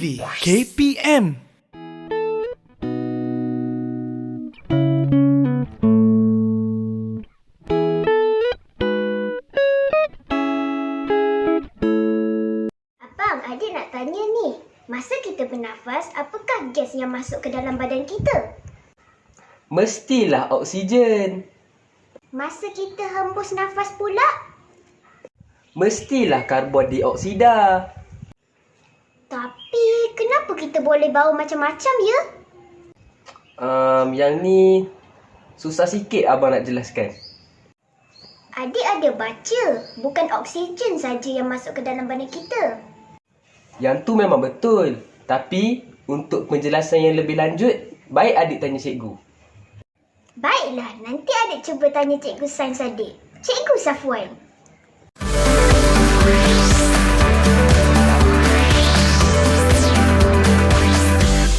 TV KPM. Abang, adik nak tanya ni. Masa kita bernafas, apakah gas yang masuk ke dalam badan kita? Mestilah oksigen. Masa kita hembus nafas pula? Mestilah karbon dioksida. Tapi, kenapa kita boleh bau macam-macam ya? Yang ni susah sikit abang nak jelaskan. Adik ada baca, bukan oksigen saja yang masuk ke dalam badan kita. Yang tu memang betul. Tapi untuk penjelasan yang lebih lanjut, baik adik tanya cikgu. Baiklah, nanti adik cuba tanya cikgu sains adik. Cikgu Safwan.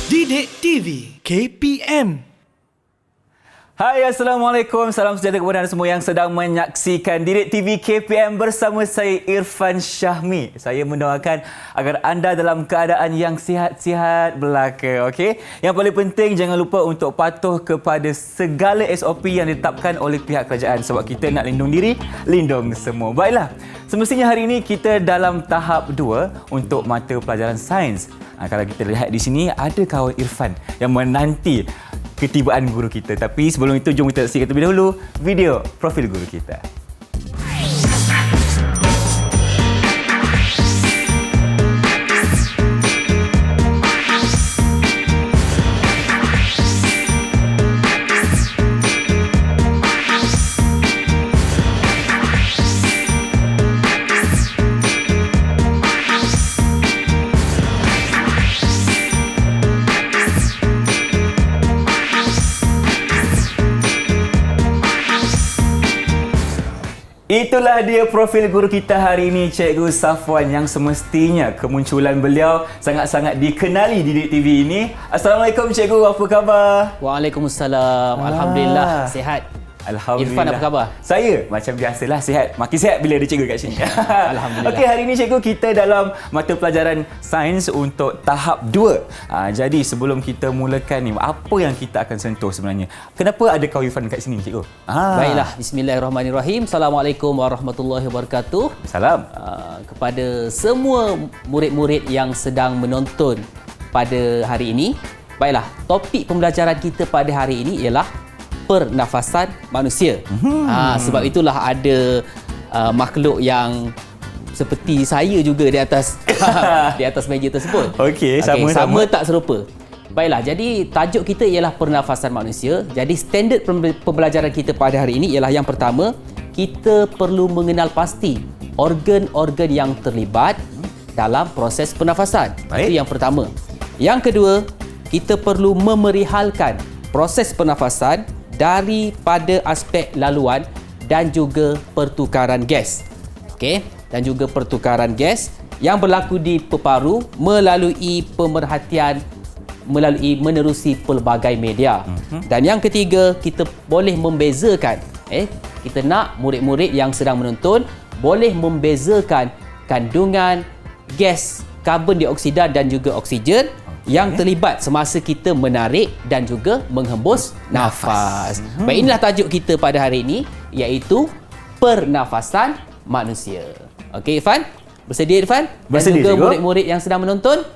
Didik TV KPM. Hai, Assalamualaikum. Salam sejahtera kepada anda semua yang sedang menyaksikan Didik TV KPM bersama saya Irfan Syahmi. Saya mendoakan agar anda dalam keadaan yang sihat-sihat belaka, okey? Yang paling penting jangan lupa untuk patuh kepada segala SOP yang ditetapkan oleh pihak kerajaan sebab kita nak lindung diri, lindung semua. Baiklah, semestinya hari ini kita dalam tahap 2 untuk mata pelajaran sains. Kalau kita lihat di sini ada kawan Irfan yang menanti ketibaan guru kita. Tapi sebelum itu, jom kita saksikan terlebih dahulu video profil guru kita. Itulah dia profil guru kita hari ini, Cikgu Safwan, yang semestinya kemunculan beliau sangat-sangat dikenali di Didik TV ini. Assalamualaikum Cikgu, apa khabar? Waalaikumsalam. Alhamdulillah, sihat. Alhamdulillah. Irfan, apa khabar? Saya macam biasalah, sihat. Makin sihat bila ada cikgu kat sini. Alhamdulillah. Okey, hari ini cikgu kita dalam mata pelajaran sains untuk tahap 2. Jadi sebelum kita mulakan ni, apa yang kita akan sentuh sebenarnya? Kenapa ada kau Irfan kat sini, cikgu? Baiklah, bismillahirrahmanirrahim. Assalamualaikum warahmatullahi wabarakatuh. Salam. Kepada semua murid-murid yang sedang menonton pada hari ini. Baiklah, topik pembelajaran kita pada hari ini ialah pernafasan manusia. Sebab itulah ada makhluk yang seperti saya juga di atas di atas meja tersebut. Okey, sama tak serupa. Baiklah, jadi tajuk kita ialah pernafasan manusia. Jadi standard pembelajaran kita pada hari ini ialah yang pertama, kita perlu mengenal pasti organ-organ yang terlibat dalam proses pernafasan. Baik. Itu yang pertama. Yang kedua, kita perlu memerihalkan proses pernafasan daripada aspek laluan dan juga pertukaran gas. Okey, dan juga pertukaran gas yang berlaku di peparu melalui pemerhatian menerusi pelbagai media. Dan yang ketiga, kita boleh membezakan kita nak murid-murid yang sedang menonton boleh membezakan kandungan gas karbon dioksida dan juga oksigen yang terlibat semasa kita menarik dan juga menghembus nafas. Baik, inilah tajuk kita pada hari ini, iaitu pernafasan manusia. Okey Irfan? Bersedia Irfan? Bersedia, dan juga cikgu. murid-murid yang sedang menonton?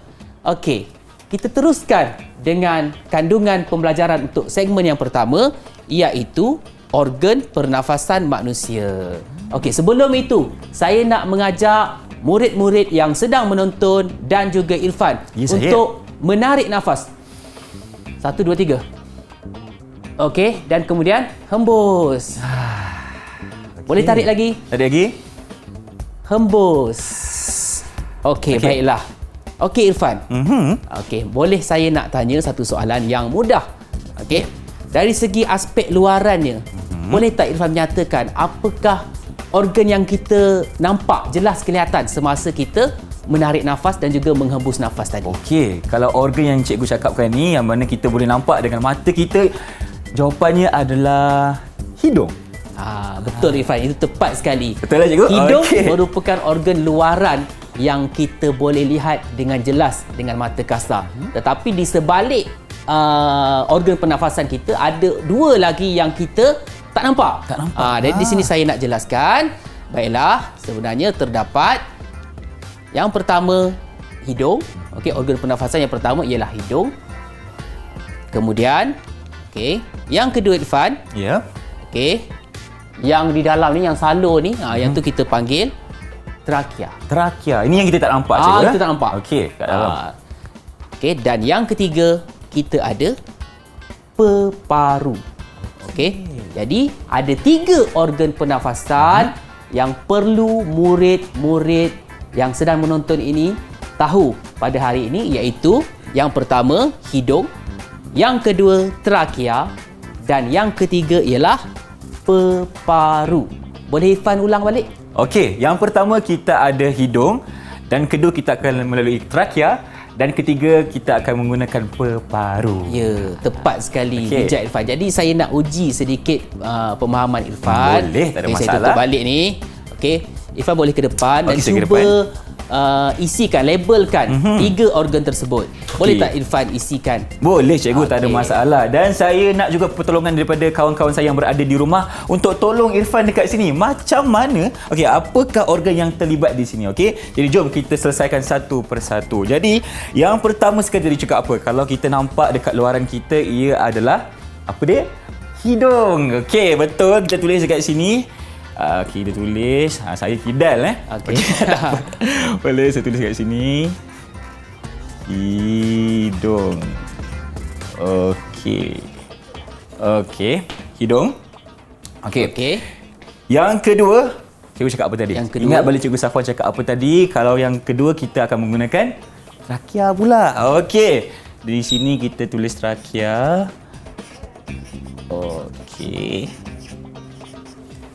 Okey, kita teruskan dengan kandungan pembelajaran untuk segmen yang pertama, iaitu organ pernafasan manusia. Okey, sebelum itu, saya nak mengajak murid-murid yang sedang menonton dan juga Irfan untuk menarik nafas. 1, 2, 3. Okey, dan kemudian hembus. Boleh tarik lagi? Tarik lagi. Hembus. Okey, baiklah. Okey Irfan. Okey, boleh saya nak tanya satu soalan yang mudah. Okey. Dari segi aspek luarannya, boleh tak Irfan menyatakan apakah organ yang kita nampak jelas kelihatan semasa kita menarik nafas dan juga menghembus nafas tadi? Okey, kalau organ yang cikgu cakapkan ni yang mana kita boleh nampak dengan mata kita, jawapannya adalah hidung. Betul Irfan, itu tepat sekali. Betul lah cikgu? Hidung Okey. merupakan organ luaran yang kita boleh lihat dengan jelas dengan mata kasar. Tetapi di sebalik organ pernafasan kita ada 2 lagi yang kita tak nampak. Jadi di sini saya nak jelaskan. Baiklah, sebenarnya terdapat yang pertama hidung. Okey, organ pernafasan yang pertama ialah hidung. Kemudian, okey, yang kedua Irfan. Ya. Okey. Yang di dalam ni, yang salur ni, yang tu kita panggil trakea. Trakea. Ini yang kita tak nampak, cikgu. Kita tak nampak. Okey, kat dalam. Okey, dan yang ketiga kita ada peparu. Okey. Jadi ada 3 organ pernafasan yang perlu murid-murid yang sedang menonton ini tahu pada hari ini, iaitu yang pertama hidung, yang kedua trakea dan yang ketiga ialah peparu. Boleh Irfan ulang balik? Okey, yang pertama kita ada hidung, dan kedua kita akan melalui trakea, dan ketiga kita akan menggunakan peparu. Ya, tepat sekali Okey. bijak Irfan. Jadi saya nak uji sedikit pemahaman Irfan. Boleh, tak ada Saya masalah. tutup balik ni. Okey, Irfan boleh ke depan dan Okey, saya ke cuba depan. isikan, labelkan 3 organ tersebut. Boleh tak Irfan isikan? Boleh cikgu, tak ada Okey. masalah. Dan saya nak juga pertolongan daripada kawan-kawan saya yang berada di rumah untuk tolong Irfan dekat sini. Macam mana? Okey, apakah organ yang terlibat di sini? Okey. Jadi jom kita selesaikan satu persatu. Jadi, yang pertama sekali dia cakap apa? Kalau kita nampak dekat luaran kita, ia adalah apa dia? Hidung. Okey, betul. Kita tulis dekat sini. Okey, kita tulis. Saya kidal Okey. Boleh saya tulis kat sini. Hidung. Okey. Okey, hidung. Okey. Okey. Yang kedua, cikgu cakap apa tadi? Yang kedua. Ingat balik cikgu Safwan cakap apa tadi? Kalau yang kedua kita akan menggunakan trakea pula. Okey. Di sini kita tulis trakea. Okey.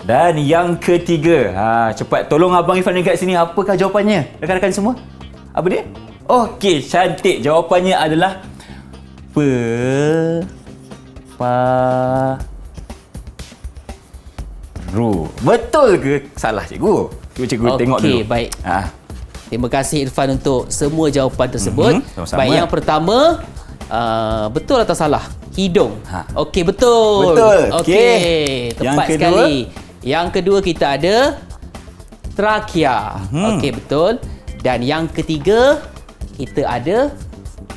Dan yang ketiga, cepat tolong Abang Irfan dekat sini. Apakah jawapannya? Rakan-rakan semua? Apa dia? Okey, cantik. Jawapannya adalah peparu. Betul ke salah cikgu? Cuba cikgu tengok dulu. Okey, baik. Terima kasih Irfan untuk semua jawapan tersebut. Sama-sama. Baik, yang pertama, betul atau salah? Hidung. Okey, betul. Betul. Okey, tepat Yang kedua? sekali. Yang kedua kita ada trakea. Okey, betul. Dan yang ketiga kita ada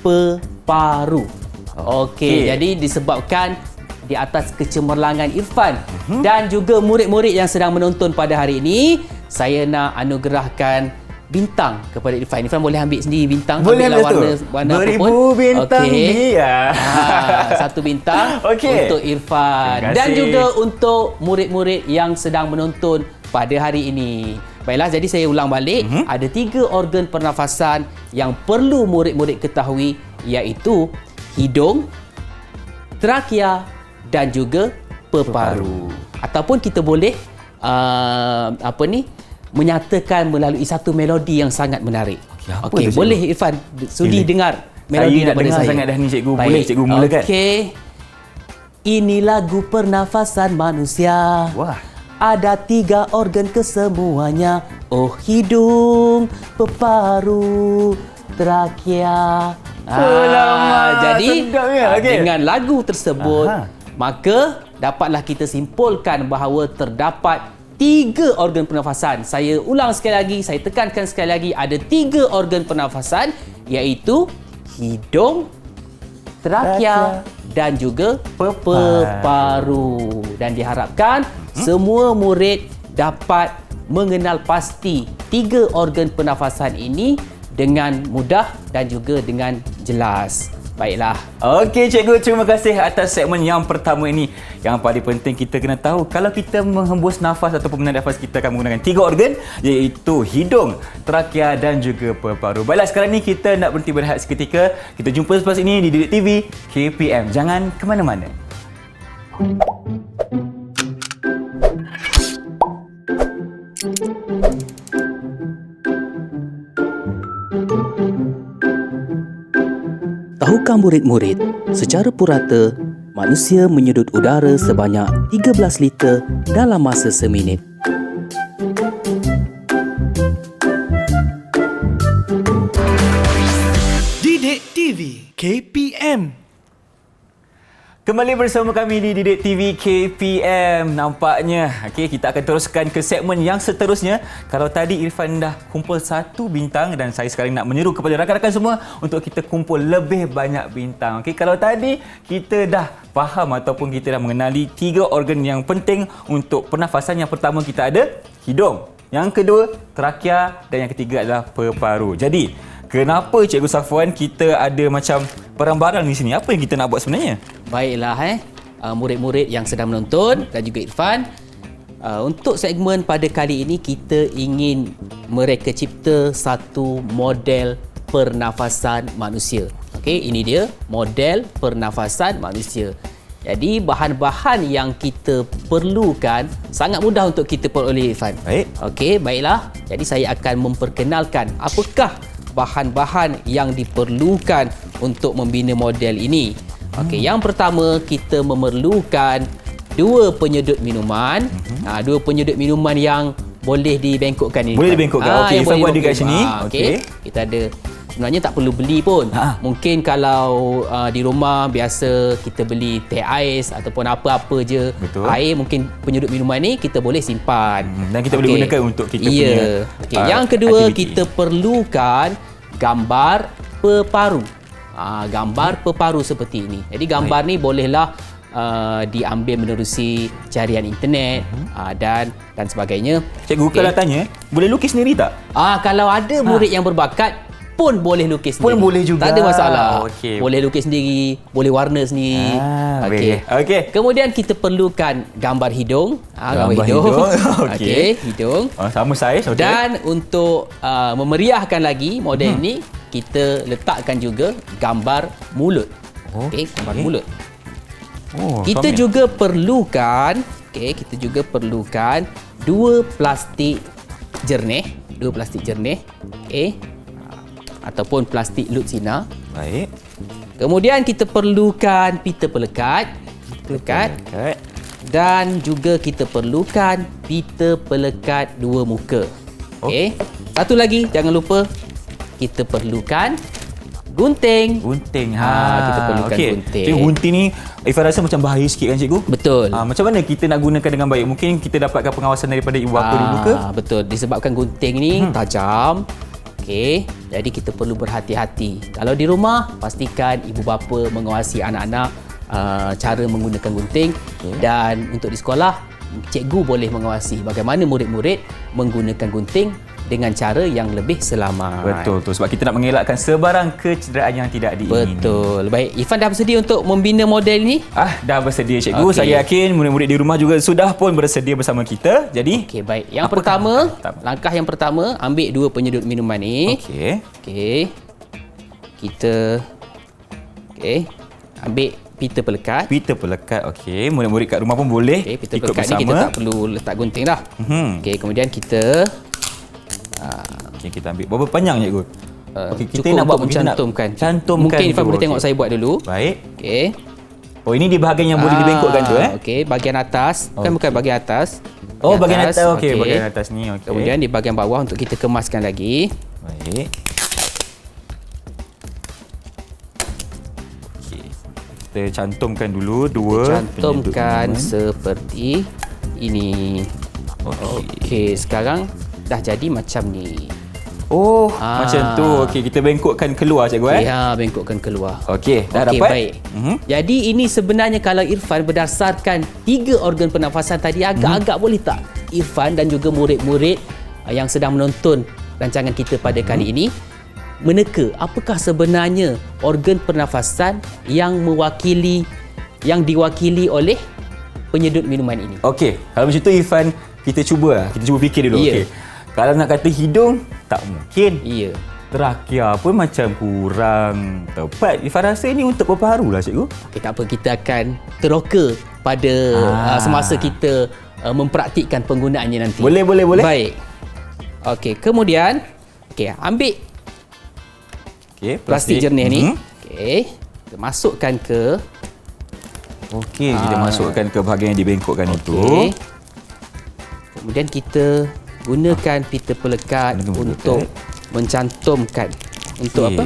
peparu. Okey, jadi disebabkan di atas kecemerlangan Irfan dan juga murid-murid yang sedang menonton pada hari ini, saya nak anugerahkan bintang kepada Irfan. Irfan boleh ambil sendiri bintang. Boleh ambillah tu. warna apa pun. 2000 bintang Okey. dia. Satu bintang Okey. untuk Irfan Terima dan kasih. juga untuk murid-murid yang sedang menonton pada hari ini. Baiklah, jadi saya ulang balik. Ada 3 organ pernafasan yang perlu murid-murid ketahui, iaitu hidung, trakea dan juga peparu. Ataupun kita boleh menyatakan melalui satu melodi yang sangat menarik. apa Okey, tu, cikgu? boleh Irfan sudi Boleh. dengar melodi Saya nak daripada dengar saya. sangat dah ni, cikgu. Baik. Boleh cikgu mulakan? Okey. Ini lagu pernafasan manusia. Wah. Ada 3 organ kesemuanya. Oh, hidung, peparu, trakea. Jadi sedapnya. Okey. dengan lagu tersebut, Aha. maka dapatlah kita simpulkan bahawa terdapat 3 organ pernafasan. Saya ulang sekali lagi, saya tekankan sekali lagi, ada 3 organ pernafasan, iaitu hidung, trakea dan juga peparu. Dan diharapkan semua murid dapat mengenal pasti 3 organ pernafasan ini dengan mudah dan juga dengan jelas. Baiklah. Okey cikgu, terima kasih atas segmen yang pertama ini. Yang paling penting kita kena tahu, kalau kita menghembus nafas ataupun menarik nafas, kita akan menggunakan 3 organ, iaitu hidung, trakea dan juga peparu. Baiklah, sekarang ni kita nak berhenti berehat seketika. Kita jumpa selepas ini di Didik TV KPM. Jangan ke mana-mana. Tahukah murid-murid, secara purata, manusia menyedut udara sebanyak 13 liter dalam masa seminit. KPM. Kembali bersama kami di Didik TV KPM. Nampaknya kita akan teruskan ke segmen yang seterusnya. Kalau tadi Irfan dah kumpul 1 bintang dan saya sekarang nak menyeru kepada rakan-rakan semua untuk kita kumpul lebih banyak bintang. Kalau tadi kita dah faham ataupun kita dah mengenali 3 organ yang penting untuk pernafasan. Yang pertama kita ada hidung, yang kedua trakea dan yang ketiga adalah paru-paru. Jadi kenapa Cikgu Safwan kita ada macam barang-barang di sini? Apa yang kita nak buat sebenarnya? Baiklah murid-murid yang sedang menonton dan juga Irfan, untuk segmen pada kali ini kita ingin mereka cipta satu model pernafasan manusia. Okey, ini dia model pernafasan manusia. Jadi bahan-bahan yang kita perlukan sangat mudah untuk kita peroleh, Irfan. Baik. Okey, baiklah. Jadi saya akan memperkenalkan apakah bahan-bahan yang diperlukan untuk membina model ini. Okey, yang pertama kita memerlukan 2 penyedut minuman. 2 penyedut minuman yang boleh dibengkokkan ini. Boleh dibengkokkan. Okey, Irfan buat dekat sini. Okey. Kita ada, sebenarnya tak perlu beli pun. Mungkin kalau di rumah biasa kita beli teh ais ataupun apa-apa je. Betul. Air, mungkin penyedut minuman ni kita boleh simpan. Dan kita boleh gunakan untuk kita punya Okey, yang kedua aktiviti. kita perlukan gambar peparu. Gambar peparu seperti ini. Jadi gambar ni bolehlah diambil menerusi carian internet dan sebagainya. Cikgu kalau tanya, boleh lukis sendiri tak? Kalau ada murid yang berbakat pun boleh lukis sendiri. Pun boleh juga. Tak ada masalah. Okey. Boleh lukis sendiri, boleh warna sendiri. Okey. Kemudian kita perlukan gambar hidung. Gambar hidung. Okey, hidung. Sama saiz. Okey. Dan untuk memeriahkan lagi model ini, kita letakkan juga gambar mulut. Okey, gambar mulut. Kita juga perlukan, kita juga perlukan 2 plastik jernih, okey, ataupun plastik lutsina. Baik. Kemudian kita perlukan pita pelekat, dan juga kita perlukan pita pelekat 2 muka. Okey. Satu lagi, jangan lupa kita perlukan gunting. Kita perlukan gunting. Cikgu, gunting ni Irfan rasa macam bahaya sikit kan cikgu? Betul. Macam mana kita nak gunakan dengan baik? Mungkin kita dapatkan pengawasan daripada ibu bapa dulu ke? Betul. Disebabkan gunting ni tajam. Okey. Jadi kita perlu berhati-hati. Kalau di rumah, pastikan ibu bapa mengawasi anak-anak cara menggunakan gunting. Dan untuk di sekolah, cikgu boleh mengawasi bagaimana murid-murid menggunakan gunting dengan cara yang lebih selamat. Betul tu, sebab kita nak mengelakkan sebarang kecederaan yang tidak diingini. Betul. Baik, Irfan dah bersedia untuk membina model ni? Dah bersedia cikgu. Okey. Saya yakin murid-murid di rumah juga sudah pun bersedia bersama kita. Jadi, Okey, baik. Yang pertama, langkah yang pertama, ambil 2 penyedut minuman ni. Okey. Kita ambil pita pelekat. Pita pelekat. Okey, murid-murid kat rumah pun boleh Pita ikut pelekat bersama. ni kita tak perlu letak gunting dah. Okey, kemudian kita Okey, kita ambil. Berapa panjang cikgu? Okey, kita cukup nak buat untuk mencantumkan. Mungkin Irfan boleh tengok saya buat dulu. Baik. Okey. Oh, ini di bahagian yang boleh dibengkokkan tu Okey, bahagian atas. Bukan bahagian atas. Bahagian atas. Okey, bahagian atas ni. Okey. Kemudian di bahagian bawah untuk kita kemaskan lagi. Baik. Okey. Kita cantumkan dulu 2 Cantumkan seperti ini. Okey, sekarang dah jadi macam ni. Macam tu. Okey, kita bengkokkan keluar cikgu Ya, bengkokkan keluar. Okey, dah Okey, dapat. baik. Jadi ini sebenarnya kalau Irfan berdasarkan 3 organ pernafasan tadi, agak-agak boleh tak Irfan dan juga murid-murid yang sedang menonton rancangan kita pada kali ini meneka apakah sebenarnya organ pernafasan yang diwakili oleh penyedut minuman ini? Okey, kalau macam tu Irfan, kita cuba fikir dulu. Ya. Okey. Kalau nak kata hidung, tak mungkin. Ya. Trakea pun macam kurang tepat. Irfan rasa ini untuk paru lah cikgu. Okay, tak apa, kita akan teroka pada semasa kita mempraktikkan penggunaannya nanti. Boleh. Baik. Okey, kemudian ambil plastik jernih ni. Okey, kita masukkan ke kita masukkan ke bahagian yang dibengkokkan itu. Kemudian kita gunakan pita pelekat untuk mencantumkan. Untuk apa?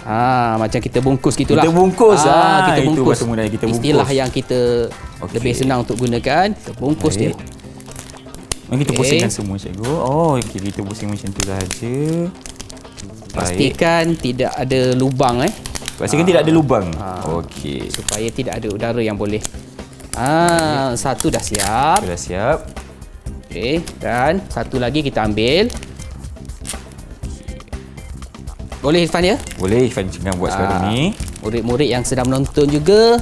Macam kita bungkus gitulah. Kita bungkus. Kita Itu bungkus. bahasa mudah, kita bungkus. Istilah yang kita Okey. lebih senang untuk gunakan. Kita bungkus dia. Kita Okey. pusingkan semua cikgu. Okey, kita pusing macam tu saja. Pastikan tidak ada lubang Pastikan tidak ada lubang. Okey. supaya tidak ada udara yang boleh. Satu dah siap. Sudah siap. Okey, dan satu lagi kita ambil. Boleh Irfan ya? Boleh Irfan jangan buat sekarang ni. Murid-murid yang sedang menonton juga,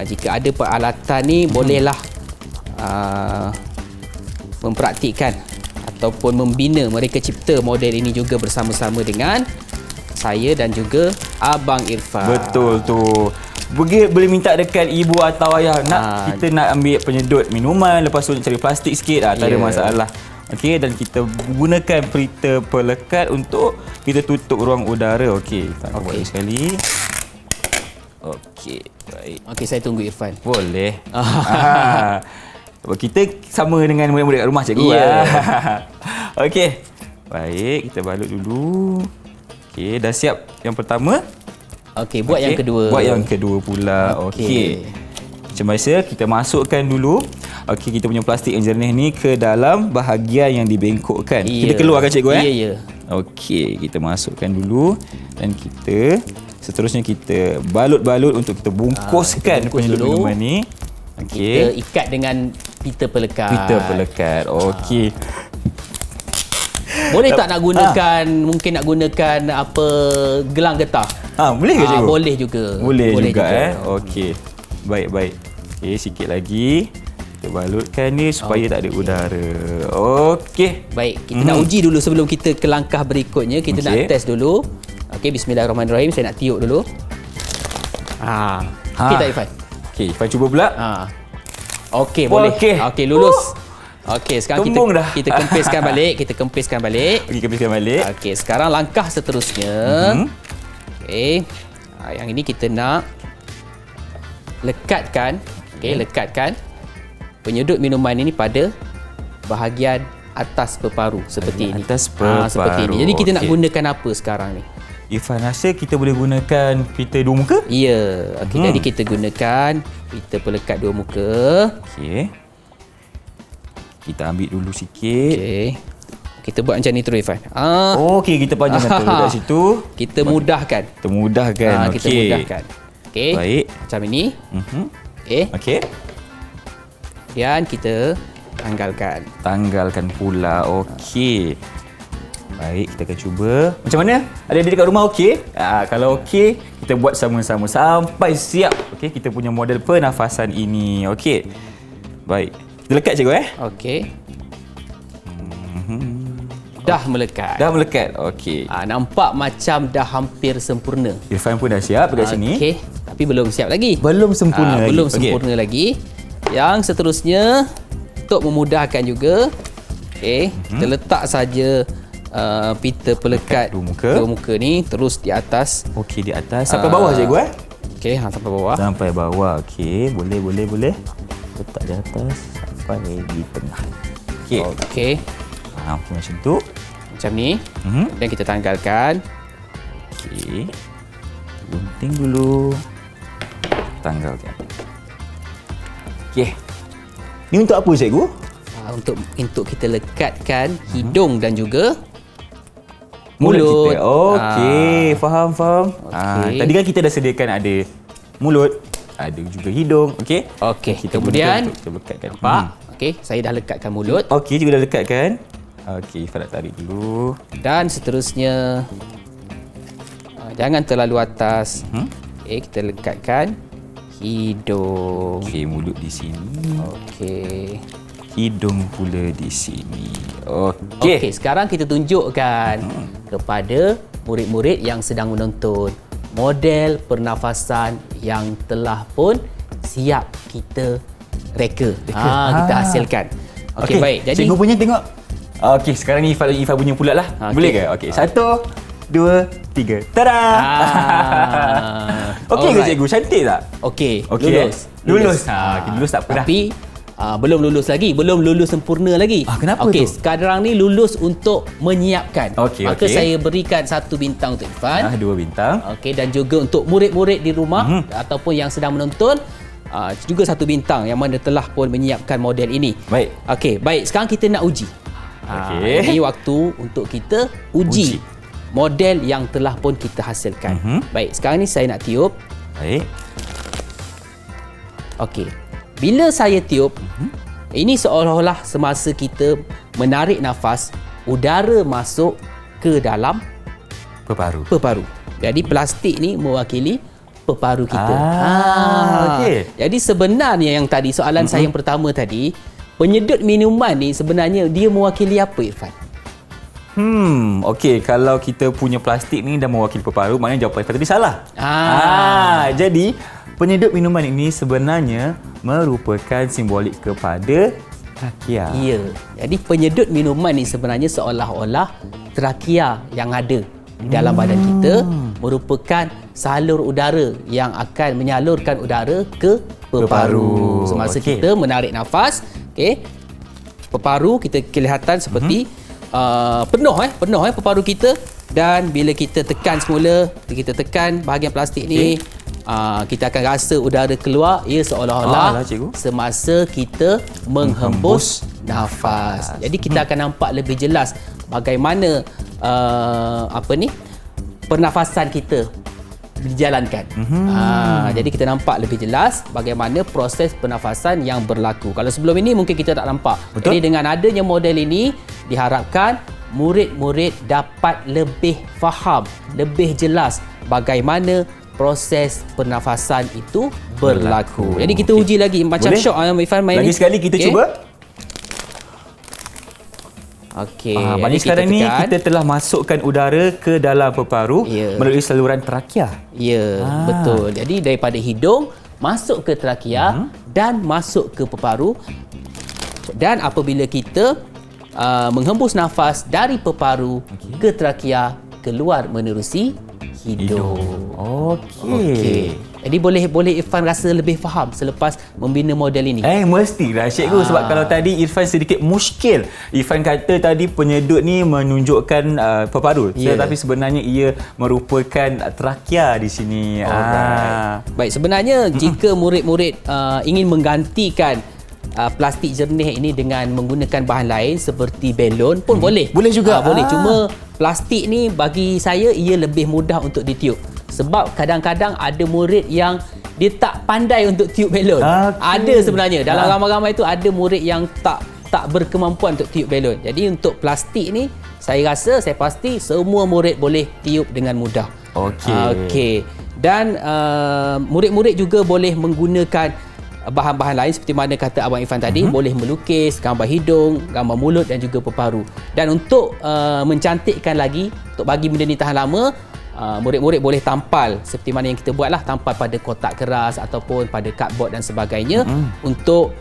jika ada peralatan ni bolehlah mempraktikkan ataupun membina, mereka cipta model ini juga bersama-sama dengan saya dan juga Abang Irfan. Betul tu. Boleh minta dekat ibu atau ayah kita nak ambil penyedut minuman, lepas tu nak cari plastik sikit, tak ada masalah. Okey, dan kita gunakan pelita pelekat untuk kita tutup ruang udara. Okey, kita buat sekali. Okey, baik. Okey, saya tunggu Irfan. Boleh. Kita sama dengan murid-murid kat rumah cikgu. Okey. Baik, kita balut dulu. Okey, dah siap yang pertama. Okey, buat yang kedua. Buat yang kedua pula. Okey. Macam biasa, kita masukkan dulu kita punya plastik yang jernih ni ke dalam bahagian yang dibengkokkan. Kita keluarkan cikgu Ya. Okey, kita masukkan dulu dan seterusnya kita balut-balut untuk kita bungkuskan penyedut minuman ni. Kita ikat dengan pita pelekat. Pita pelekat. Okey. Boleh tak nak gunakan, mungkin nak gunakan gelang getah? Boleh ke cikgu? Boleh juga. Boleh juga. Okey. Baik. Okey, sikit lagi. Kita balutkan ni supaya tak ada udara. Okey. Baik, kita nak uji dulu sebelum kita ke langkah berikutnya. Kita nak test dulu. Okey, bismillahirrahmanirrahim. Saya nak tiup dulu. Okey tak Irfan? Okey, Irfan cuba pula. Okey, boleh. Okey, lulus. Okey, sekarang Kembung dah. kita kempiskan balik. Okey, kempiskan balik. Okey, sekarang langkah seterusnya. Okey. Yang ini kita nak lekatkan. Okey, lekatkan penyedut minuman ini pada bahagian atas peparu seperti ini. Atas peparu. Seperti ini. Jadi kita nak gunakan apa sekarang ni? Irfan rasa kita boleh gunakan pita dua muka? Ya. Okey, jadi kita gunakan pita pelekat dua muka. Okey. Kita ambil dulu sikit. Okey. Kita buat macam ni terus Irfan. Okey, kita panjangkan terus kat situ. Kita mudahkan. Kita mudahkan. Kita mudahkan. Okey. Baik. Macam ini. Okey. Okey. Dan kita Tanggalkan pula. Okey. Baik, kita akan cuba. Macam mana? Ada dekat rumah okey? Kalau okey, kita buat sama-sama sampai siap. Okey, kita punya model pernafasan ini. Okey. Baik. Kita lekat cikgu Okey. Dah melekat. Dah melekat. Okey. Nampak macam dah hampir sempurna. Irfan pun dah siap dekat sini. Okey, tapi belum siap lagi. Belum sempurna lagi. Belum sempurna lagi. Yang seterusnya untuk memudahkan juga, kita letak saja pita pelekat dua muka ni terus di atas. Okey, di atas sampai bawah cikgu Okey, sampai bawah. Sampai bawah. Okey, boleh. Letak di atas sampai di tengah. Okey. Okey. Okey macam tu. Macam ni. Dan kita tanggalkan. Okey. Gunting dulu. Tanggalkan. Okey. Ni untuk apa cikgu? Untuk kita lekatkan hidung dan juga Mulut mulut. kita. Okey, faham. Okey. Tadi kan kita dah sediakan ada mulut, ada juga hidung. Okey. Okey, Kita kemudian kita lekatkan. nampak? Okey, saya dah lekatkan mulut. Okey, juga dah lekatkan. Okey, Farah tarik dulu. Dan seterusnya jangan terlalu atas. Okey, kita lekatkan hidung. Okey, mulut di sini. Okey. Hidung pula di sini. Okey. Okey, sekarang kita tunjukkan kepada murid-murid yang sedang menonton model pernafasan yang telah pun siap kita reka. Kita hasilkan. Okey, baik. Jadi cikgu punya tengok. Okey, sekarang ni Ifah punya pula lah. Boleh ke? Okey, 1, 2, 3. Tada! Okey ke cikgu? Cantik tak? okey, Okey. lulus. Lulus tak apa dah. Tapi belum lulus lagi, belum lulus sempurna lagi. Kenapa Okey, tu? sekarang ni lulus untuk menyiapkan. Okey, Maka okey. saya berikan 1 bintang untuk Irfan. 2 bintang. Okey, dan juga untuk murid-murid di rumah ataupun yang sedang menonton juga 1 bintang yang mana telah pun menyiapkan model ini. Baik. Okey, baik. Sekarang kita nak uji. Okey. Ini waktu untuk kita uji model yang telah pun kita hasilkan. Baik, sekarang ni saya nak tiup. Baik. Okey. Bila saya tiup, ini seolah-olah semasa kita menarik nafas, udara masuk ke dalam peparu. Jadi plastik ni mewakili peparu kita. Okey. Jadi sebenarnya yang tadi soalan saya yang pertama tadi, penyedut minuman ni sebenarnya dia mewakili apa, Irfan? Okey, kalau kita punya plastik ni dah mewakili peparu, maknanya jawapan Irfan tadi salah. Jadi penyedut minuman ini sebenarnya merupakan simbolik kepada trakea. Ya. Jadi penyedut minuman ni sebenarnya seolah-olah trakea yang ada di dalam badan kita merupakan salur udara yang akan menyalurkan udara ke peparu. Semasa kita menarik nafas, okey. Peparu kita kelihatan seperti penuh peparu kita, dan bila kita tekan semula, kita tekan bahagian plastik ni, kita akan rasa udara keluar, ia seolah-olah semasa kita menghembus nafas. Jadi kita akan nampak lebih jelas bagaimana pernafasan kita dijalankan. Jadi kita nampak lebih jelas bagaimana proses pernafasan yang berlaku. Kalau sebelum ini mungkin kita tak nampak. Betul. Jadi dengan adanya model ini, diharapkan murid-murid dapat lebih faham, lebih jelas bagaimana proses pernafasan itu berlaku. Jadi kita uji lagi macam Boleh? syok Irfan main Lagi ni. sekali kita cuba. Okey. Maknanya sekarang ni kita telah masukkan udara ke dalam peparu melalui saluran trakea. Ya, betul. Jadi daripada hidung masuk ke trakea dan masuk ke peparu. Dan apabila kita menghembus nafas dari peparu ke trakea, keluar menerusi hidung. Okey. Jadi boleh Irfan rasa lebih faham selepas membina model ini. Mestilah cikgu, sebab kalau tadi Irfan sedikit muskil. Irfan kata tadi penyedut ni menunjukkan peparu, tetapi sebenarnya ia merupakan trakea di sini. Baik, sebenarnya jika murid-murid ingin menggantikan plastik jernih ini dengan menggunakan bahan lain seperti belon pun boleh. Boleh juga. Boleh. Cuma plastik ni bagi saya ia lebih mudah untuk ditiup. Sebab kadang-kadang ada murid yang dia tak pandai untuk tiup belon. Ada sebenarnya. Dalam ramai-ramai itu ada murid yang tak berkemampuan untuk tiup belon. Jadi untuk plastik ni saya pasti semua murid boleh tiup dengan mudah. Okey. Dan murid-murid juga boleh menggunakan bahan-bahan lain seperti mana kata Abang Irfan tadi, boleh melukis, gambar hidung, gambar mulut dan juga peparu. Dan untuk mencantikkan lagi, untuk bagi benda ni tahan lama, murid-murid boleh tampal seperti mana yang kita buatlah, tampal pada kotak keras ataupun pada cardboard dan sebagainya untuk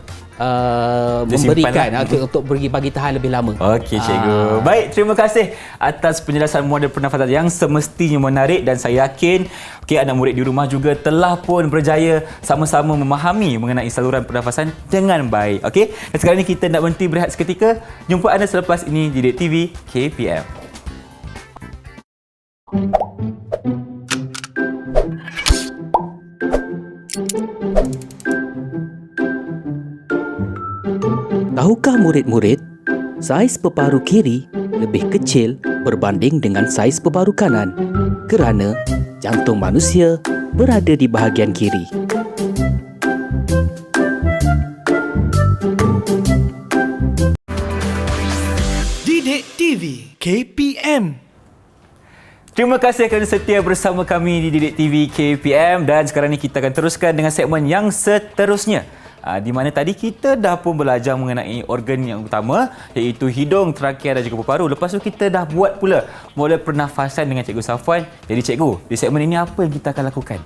memberikan untuk bagi tahan lebih lama. Okey cikgu. Baik, terima kasih atas penjelasan model pernafasan yang semestinya menarik, dan saya yakin anak murid di rumah juga telah pun berjaya sama-sama memahami mengenai saluran pernafasan dengan baik. Okey. Dan sekarang ni kita nak berhenti berehat seketika. Jumpa anda selepas ini di Didik TV KPM. Tahukah murid-murid, saiz peparu kiri lebih kecil berbanding dengan saiz peparu kanan kerana jantung manusia berada di bahagian kiri. Didik TV KPM. Terima kasih kerana setia bersama kami di Didik TV KPM, dan sekarang ni kita akan teruskan dengan segmen yang seterusnya. Di mana tadi kita dah pun belajar mengenai organ yang utama, iaitu hidung, trakea dan juga peparu. Lepas tu kita dah buat pula model pernafasan dengan Cikgu Safwan. Jadi cikgu, di segmen ini apa yang kita akan lakukan?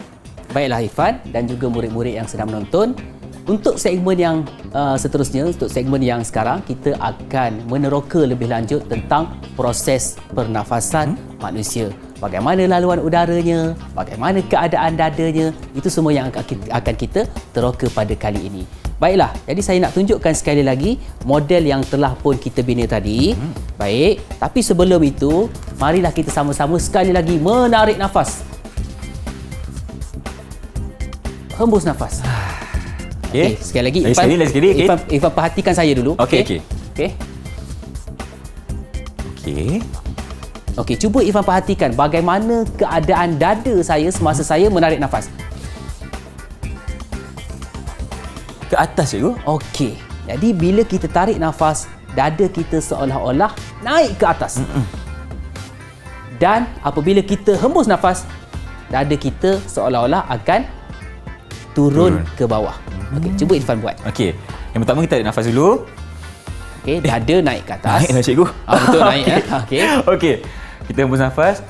Baiklah Irfan dan juga murid-murid yang sedang menonton, untuk segmen yang seterusnya, untuk segmen yang sekarang, kita akan meneroka lebih lanjut tentang proses pernafasan manusia. Bagaimana laluan udaranya, bagaimana keadaan dadanya, itu semua yang akan kita teroka pada kali ini. Baiklah, jadi saya nak tunjukkan sekali lagi model yang telah pun kita bina tadi. Baik, tapi sebelum itu, marilah kita sama-sama sekali lagi menarik nafas. Hembus nafas. Okey, sekali lagi. Lagi sekali. Okey. Irfan perhatikan saya dulu. Okey. Okey, cuba Irfan perhatikan bagaimana keadaan dada saya semasa saya menarik nafas. Ke atas, cikgu. Okey. Jadi bila kita tarik nafas, dada kita seolah-olah naik ke atas. Dan apabila kita hembus nafas, dada kita seolah-olah akan turun ke bawah. Okey, cuba Irfan buat. Okey. Yang pertama kita tarik nafas dulu. Okey, dada naik ke atas. Naiklah, cikgu. Betul naik ya. Okey. Okey. Kita hembus nafas.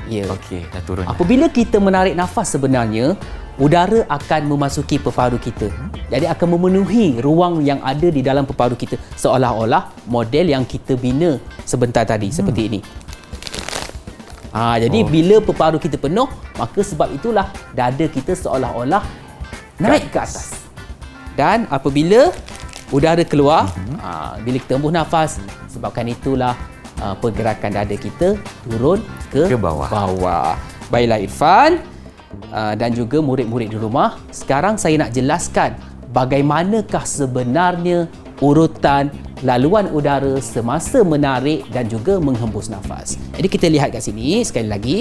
Ya. Okey, dah turun. Apabila kita menarik nafas sebenarnya, udara akan memasuki peparu kita. Jadi akan memenuhi ruang yang ada di dalam peparu kita. Seolah-olah model yang kita bina sebentar tadi, seperti ini. Jadi bila peparu kita penuh, maka sebab itulah dada kita seolah-olah naik ke atas. Dan apabila udara keluar, bila kita hembus nafas, sebabkan itulah pergerakan dada kita turun ke bawah. Baiklah Irfan dan juga murid-murid di rumah, sekarang saya nak jelaskan bagaimanakah sebenarnya urutan laluan udara semasa menarik dan juga menghembus nafas. Jadi kita lihat kat sini sekali lagi.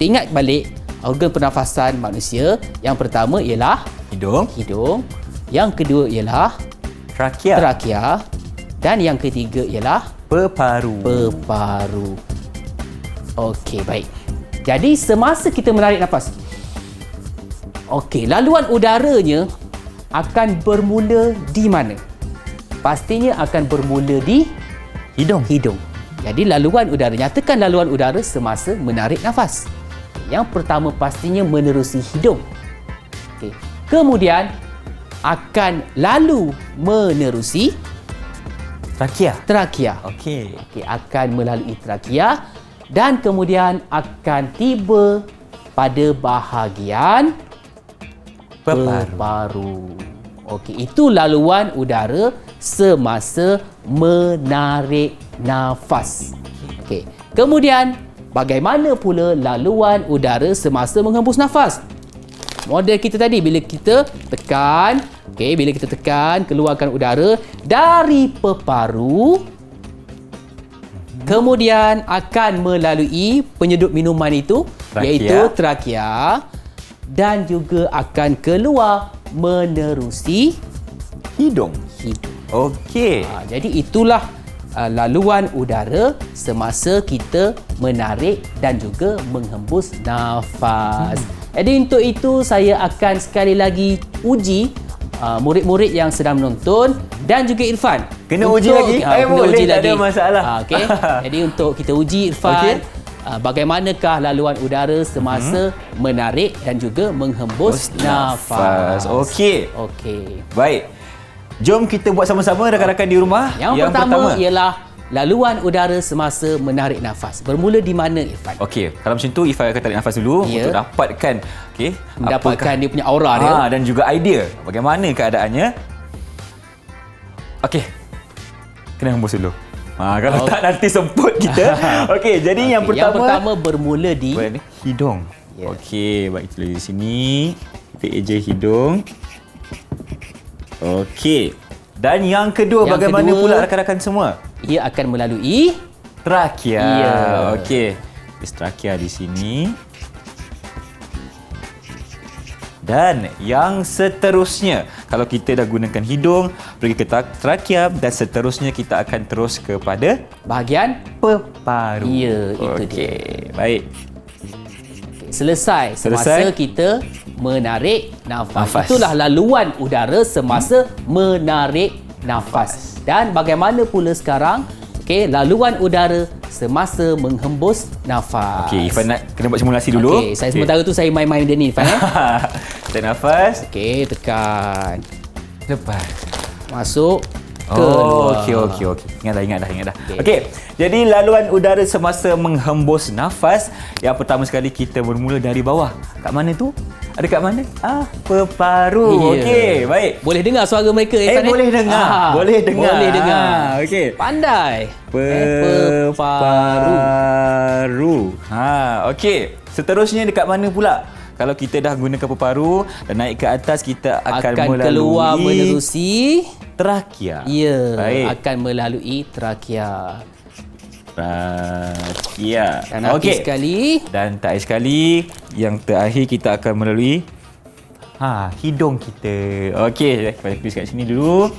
Ingat balik organ pernafasan manusia. Yang pertama ialah Hidung. Yang kedua ialah Trakea. dan yang ketiga ialah Peparu. Okey, baik. Jadi semasa kita menarik nafas, laluan udaranya akan bermula di mana? Pastinya akan bermula di Hidung. Jadi laluan udara, nyatakan laluan udara semasa menarik nafas. Yang pertama pastinya menerusi hidung. Okey. Kemudian akan lalu menerusi trakea. Okey. Akan melalui trakea dan kemudian akan tiba pada bahagian peparu. Okey, itu laluan udara semasa menarik nafas. Okey. Kemudian bagaimana pula laluan udara semasa menghembus nafas? Model kita tadi bila kita tekan, keluarkan udara dari peparu, kemudian akan melalui penyedup minuman itu, iaitu trakea, dan juga akan keluar menerusi Hidung. Okey. Jadi itulah laluan udara semasa kita menarik dan juga menghembus nafas. Jadi untuk itu saya akan sekali lagi uji murid-murid yang sedang menonton dan juga Irfan. Kena uji lagi? Boleh, tak ada masalah. Okey. Jadi untuk kita uji Irfan, bagaimanakah laluan udara semasa menarik dan juga menghembus nafas. Okey. Baik. Jom kita buat sama-sama rakan-rakan di rumah. Yang pertama ialah laluan udara semasa menarik nafas. Bermula di mana Irfan? Okey, kalau macam tu Irfan akan tarik nafas dulu untuk dapatkan mendapatkan dia punya aura dia dan juga idea bagaimana keadaannya. Okey. Kena hembus dulu. Kalau tak nanti semput kita. Okey, jadi yang pertama bermula di hidung. Okey, baik kita di sini. Kita eja hidung. Okey. Dan yang kedua, bagaimana pula rakan-rakan semua? Ia akan melalui trakea. Okey. Trakea di sini. Dan yang seterusnya, kalau kita dah gunakan hidung, pergi ke trakea dan seterusnya kita akan terus kepada bahagian peparu. Ya, itu dia. Baik. Selesai semasa kita menarik nafas. Itulah laluan udara semasa menarik nafas. Dan bagaimana pula sekarang laluan udara semasa menghembus nafas. Okey, Irfan nak kena buat simulasi dulu. Okey, sementara tu saya main-main dia ni Irfan. Tarik nafas. Okey, tekan. Lepas. Masuk. Keluar. Okey. Ingat dah. Okey. Jadi laluan udara semasa menghembus nafas, yang pertama sekali kita bermula dari bawah. Kat mana tu? Ada kat mana? Peparu. Ya. Okey, baik. Boleh dengar suara mereka Irfan? Boleh dengar. Boleh dengar. Boleh dengar. Okey. Pandai. Peparu. Okey. Seterusnya dekat mana pula? Kalau kita dah gunakan peparu dan naik ke atas, kita akan keluar melalui menerusi trakea. ya, Baik. akan melalui trakea. Trakea. Dan akhir sekali, Dan terakhir sekali, yang terakhir kita akan melalui hidung kita. Okey, kita tulis kat sini dulu.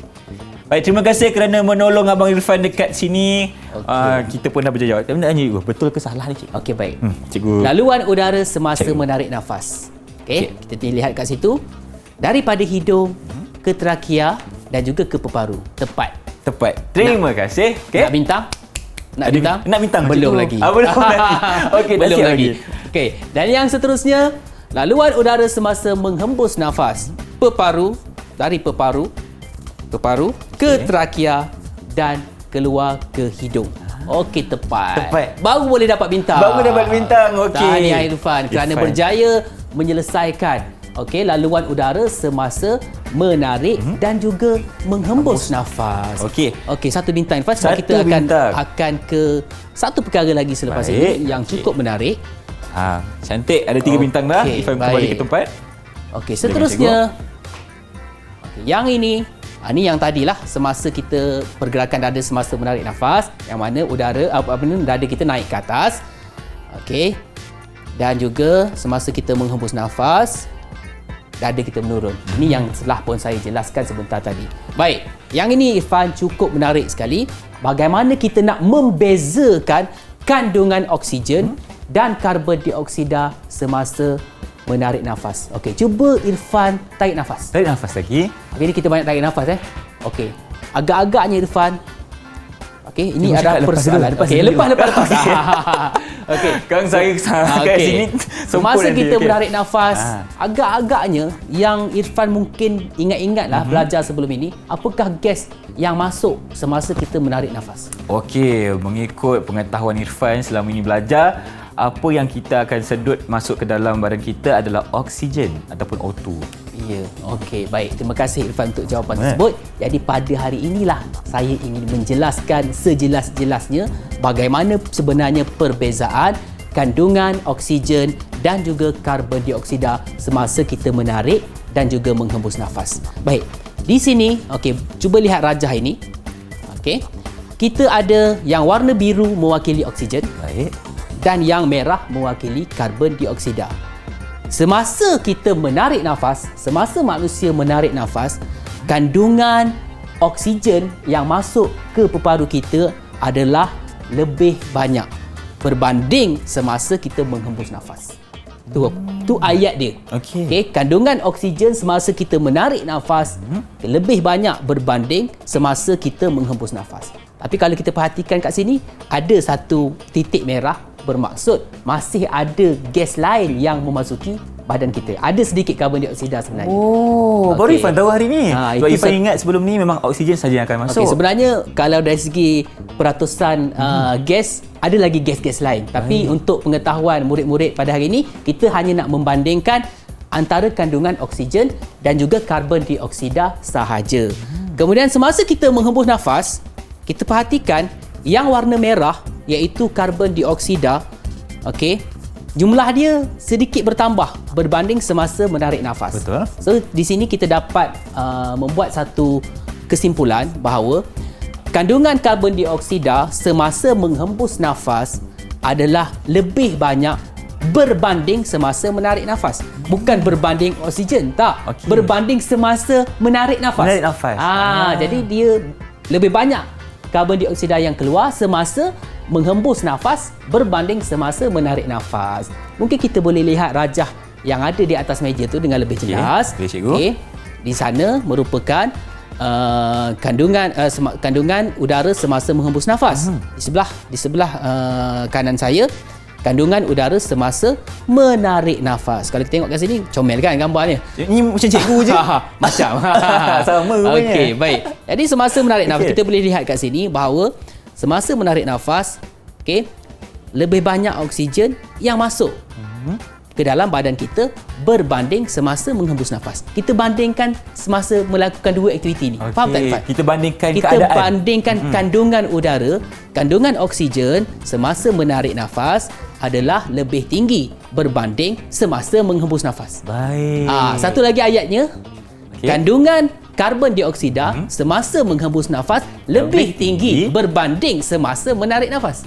Baik, terima kasih kerana menolong Abang Irfan dekat sini. Kita pun dah berjaya jawab. Tapi nak tanya juga, betul ke salah ni, Cik? okey baik. Cikgu. Laluan udara semasa menarik nafas. Okey, kita lihat kat situ. Daripada hidung ke trakea dan juga ke peparu. Tepat. Tepat. Terima kasih. Okey. Nak bintang? Nak bintang? Nak bintang. Belum cikgu. lagi. Belum lagi. Okey, dah Belum siap lagi. Okey, dan yang seterusnya, laluan udara semasa menghembus nafas. Peparu, dari peparu ke trakea dan keluar ke hidung. Okey, tepat. Tepat. Baru boleh dapat bintang. Baru dapat bintang. Okey. Tahniah Irfan kerana Irfan. berjaya menyelesaikan laluan udara semasa menarik dan juga menghembus nafas. Okey. Okey, satu bintang Irfan sebab Satu kita bintang. akan ke satu perkara lagi selepas Baik. ini yang cukup menarik. Cantik. Ada 3 bintang dah. Okey, Irfan kembali baik. ke tempat. Okey, seterusnya. Yang ini yang tadilah semasa kita pergerakan dada semasa menarik nafas, yang mana udara dada kita naik ke atas. Okey. Dan juga semasa kita menghembus nafas, dada kita menurun. Ini yang telah pun saya jelaskan sebentar tadi. Baik, yang ini Irfan cukup menarik sekali. Bagaimana kita nak membezakan kandungan oksigen dan karbon dioksida semasa menarik nafas. Okey, cuba Irfan tarik nafas. Tarik nafas lagi. Okey, ni kita banyak tarik nafas Okey. Agak-agaknya Irfan. Okey, ini Cikgu ada cakap lepas persoalan. dulu, Okey, lepas. Okey. Kang saya kat Okey. sini. Semasa sempur kita nanti. menarik nafas, agak-agaknya yang Irfan mungkin ingat-ingatlah belajar sebelum ini, apakah gas yang masuk semasa kita menarik nafas? Okey, mengikut pengetahuan Irfan selama ini belajar, apa yang kita akan sedut masuk ke dalam badan kita adalah oksigen ataupun O2. Ya, okey, baik. Terima kasih Irfan untuk jawapan tersebut. Jadi pada hari inilah saya ingin menjelaskan sejelas-jelasnya bagaimana sebenarnya perbezaan kandungan oksigen dan juga karbon dioksida semasa kita menarik dan juga menghembus nafas. Baik. Di sini, okey, cuba lihat rajah ini. Okey. Kita ada yang warna biru mewakili oksigen. Baik. Dan yang merah mewakili karbon dioksida. Semasa kita menarik nafas, semasa manusia menarik nafas, kandungan oksigen yang masuk ke peparu kita adalah lebih banyak berbanding semasa kita menghembus nafas. Tu ayat dia. Okey. Kandungan oksigen semasa kita menarik nafas lebih banyak berbanding semasa kita menghembus nafas. Tapi kalau kita perhatikan kat sini, ada satu titik merah bermaksud masih ada gas lain yang memasuki badan kita. Ada sedikit karbon dioksida sebenarnya. Baru Irfan tahu hari ni. Sebab itu Irfan ingat sebelum ni memang oksigen saja yang akan masuk. Okey, sebenarnya kalau dari segi peratusan gas, ada lagi gas-gas lain. Tapi untuk pengetahuan murid-murid pada hari ini, kita hanya nak membandingkan antara kandungan oksigen dan juga karbon dioksida sahaja. Kemudian semasa kita menghembus nafas, kita perhatikan yang warna merah iaitu karbon dioksida, okey, jumlah dia sedikit bertambah berbanding semasa menarik nafas. Betul. So di sini kita dapat membuat satu kesimpulan bahawa kandungan karbon dioksida semasa menghembus nafas adalah lebih banyak berbanding semasa menarik nafas. Bukan berbanding oksigen, tak. Okey. Berbanding semasa menarik nafas. Menarik nafas. Jadi dia lebih banyak karbon dioksida yang keluar semasa menghembus nafas berbanding semasa menarik nafas. Mungkin kita boleh lihat rajah yang ada di atas meja tu dengan lebih jelas. Boleh, cikgu. Di sana merupakan kandungan udara semasa menghembus nafas. Di sebelah kanan saya, kandungan udara semasa menarik nafas. Kalau kita tengok kat sini, comel kan gambarnya? Ni macam cikgu je. Macam. Sama rupanya. Okey, baik. Jadi semasa menarik nafas, kita boleh lihat kat sini bahawa semasa menarik nafas, okey, lebih banyak oksigen yang masuk. ke dalam badan kita berbanding semasa menghembus nafas. Kita bandingkan semasa melakukan dua aktiviti ni. Faham tak, Irfan? Kita bandingkan Kita keadaan. bandingkan kandungan udara, kandungan oksigen semasa menarik nafas adalah lebih tinggi berbanding semasa menghembus nafas. Baik. Satu lagi ayatnya, kandungan karbon dioksida semasa menghembus nafas lebih tinggi berbanding semasa menarik nafas.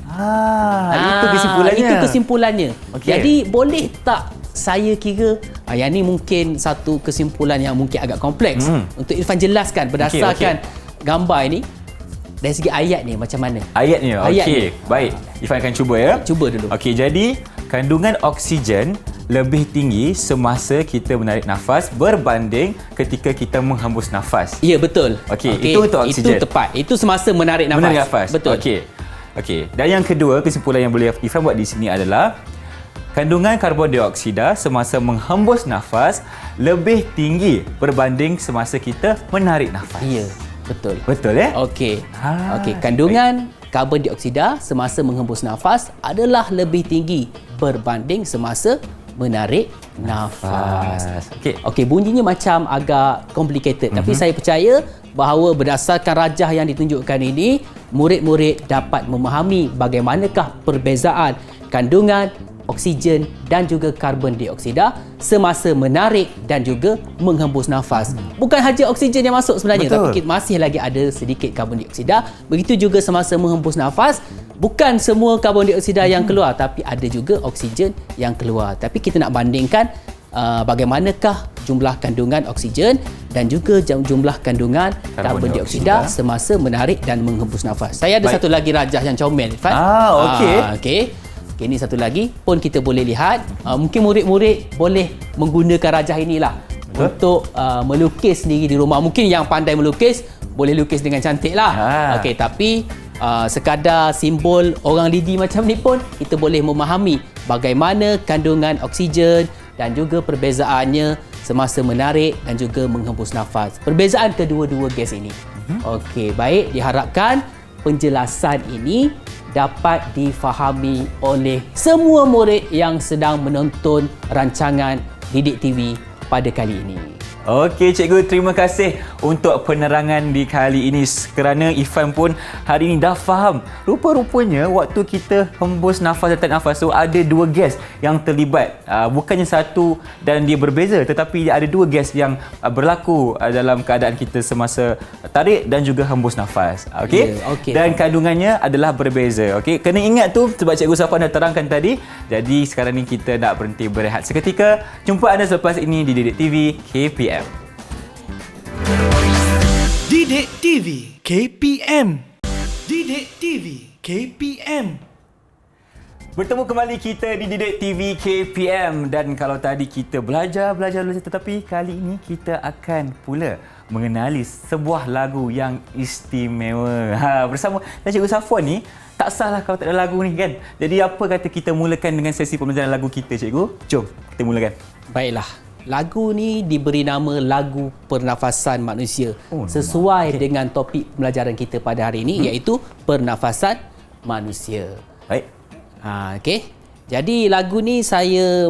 Itu kesimpulannya. Itu kesimpulannya. Okey. Jadi boleh tak saya kira yang ni mungkin satu kesimpulan yang mungkin agak kompleks untuk Irfan jelaskan berdasarkan gambar ini dari segi ayat ni macam mana? Ayatnya. Ayat Okey. Baik. Irfan akan cuba ya. Cuba dulu. Okey, jadi kandungan oksigen lebih tinggi semasa kita menarik nafas berbanding ketika kita menghembus nafas. Ya, betul. Okey, itu untuk oksigen. Itu tepat. Itu semasa menarik nafas. Menarik nafas. Betul. Okey. Dan yang kedua, kesimpulan yang boleh Irfan buat di sini adalah kandungan karbon dioksida semasa menghembus nafas lebih tinggi berbanding semasa kita menarik nafas. Ya, betul. Betul ya? Okey. Kandungan karbon dioksida semasa menghembus nafas adalah lebih tinggi berbanding semasa menarik nafas. Okey, bunyinya macam agak complicated, tapi saya percaya bahawa berdasarkan rajah yang ditunjukkan ini, murid-murid dapat memahami bagaimanakah perbezaan kandungan oksigen dan juga karbon dioksida semasa menarik dan juga menghembus nafas. Bukan saja oksigen yang masuk sebenarnya, tapi masih lagi ada sedikit karbon dioksida. Begitu juga semasa menghembus nafas, bukan semua karbon dioksida yang keluar, tapi ada juga oksigen yang keluar. Tapi kita nak bandingkan bagaimanakah jumlah kandungan oksigen dan juga jumlah kandungan karbon dioksida semasa menarik dan menghembus nafas. Saya ada satu lagi rajah yang comel, Irfan. Okey. Ini satu lagi pun kita boleh lihat. Mungkin murid-murid boleh menggunakan rajah inilah untuk melukis sendiri di rumah. Mungkin yang pandai melukis boleh lukis dengan cantik lah. Okey, tapi sekadar simbol orang lidi macam ni pun kita boleh memahami bagaimana kandungan oksigen dan juga perbezaannya semasa menarik dan juga menghembus nafas. Perbezaan kedua-dua gas ini. Okey, baik, diharapkan penjelasan ini dapat difahami oleh semua murid yang sedang menonton rancangan Didik TV pada kali ini. Okey, cikgu, terima kasih untuk penerangan di kali ini kerana Irfan pun hari ini dah faham. Rupa-rupanya waktu kita hembus nafas dan tarik nafas tu ada dua gas yang terlibat. Bukannya satu dan dia berbeza, tetapi ada dua gas yang berlaku dalam keadaan kita semasa tarik dan juga hembus nafas. Okey? Dan kandungannya adalah berbeza. Okey, kena ingat tu sebab cikgu Safwan dah terangkan tadi. Jadi sekarang ni kita nak berhenti berehat seketika. Jumpa anda selepas ini di Didik TV KPM. Didik TV KPM. Didik TV KPM. Bertemu kembali kita di Didik TV KPM, dan kalau tadi kita belajar tetapi kali ini kita akan pula mengenali sebuah lagu yang istimewa. Bersama dan Cikgu Safwan ni tak salah kalau tak ada lagu ni kan. Jadi apa kata kita mulakan dengan sesi pembelajaran lagu kita, Cikgu? Jom kita mulakan. Baiklah. Lagu ni diberi nama Lagu Pernafasan Manusia sesuai dengan topik pembelajaran kita pada hari ini iaitu pernafasan manusia. Baik. Okey. Jadi lagu ni saya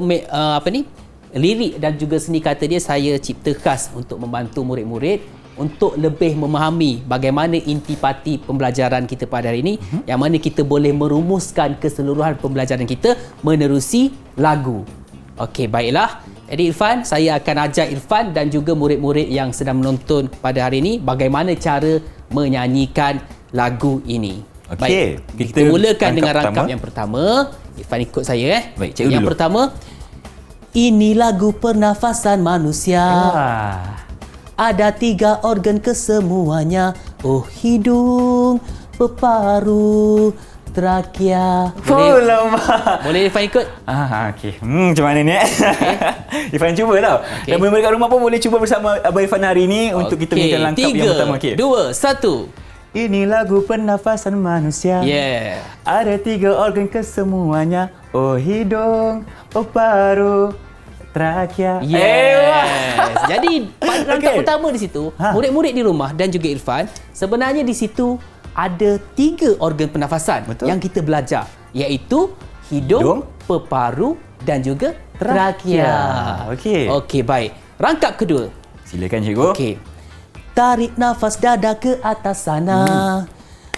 lirik dan juga seni kata dia saya cipta khas untuk membantu murid-murid untuk lebih memahami bagaimana intipati pembelajaran kita pada hari ini, yang mana kita boleh merumuskan keseluruhan pembelajaran kita menerusi lagu. Okey, baiklah. Jadi Irfan, saya akan ajar Irfan dan juga murid-murid yang sedang menonton pada hari ini bagaimana cara menyanyikan lagu ini. Okey, baik, kita mulakan dengan rangkap yang pertama. Irfan ikut saya. Baik, cikgu yang dulu. pertama, ini lagu pernafasan manusia. Ada 3 organ kesemuanya. Oh, hidung, peparu, trakea. Boleh Irfan ikut? Okey. Macam mana ni? Irfan cuba tau. Dan murid-murid kat rumah pun boleh cuba bersama Abang Irfan hari ini untuk kita berikan langkap yang pertama. 3, 2, 1. Ini lagu pernafasan manusia. Ada 3 organ kesemuanya. Oh, hidung, peparu, trakea. Jadi pada rangkap pertama di situ, murid-murid di rumah dan juga Irfan, sebenarnya di situ ada 3 organ pernafasan yang kita belajar, iaitu hidung, peparu, dan juga trakea. Okey. Okey, baik. Rangkap kedua. Silakan cikgu. Okey. Tarik nafas dada ke atas sana.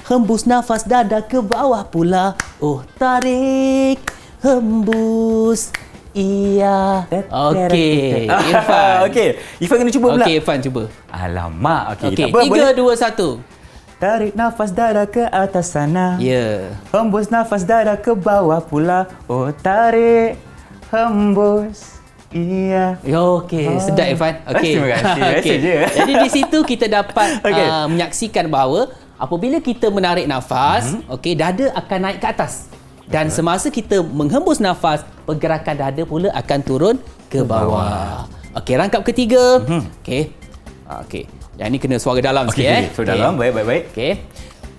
Hembus nafas dada ke bawah pula. Oh, tarik, hembus. Iya. Okey, Irfan. Okey. Irfan kena cuba pula. Okey, Irfan cuba. Alamak. Okey. Okey, Tak apa, 3, 2, 1. Tarik nafas dada ke atas sana. Ya. Hembus nafas dada ke bawah pula. Oh, tarik, hembus. Iya. Okey, sedap Irfan. Okey. Terima kasih. Biasa Okey. je. Jadi di situ kita dapat Okey. menyaksikan bahawa apabila kita menarik nafas, okey, dada akan naik ke atas. Dan semasa kita menghembus nafas, pergerakan dada pula akan turun ke bawah. Okey, rangkap ketiga. Okey. Okey. Yang ni kena suara dalam sikit So dalam, baik. Okey.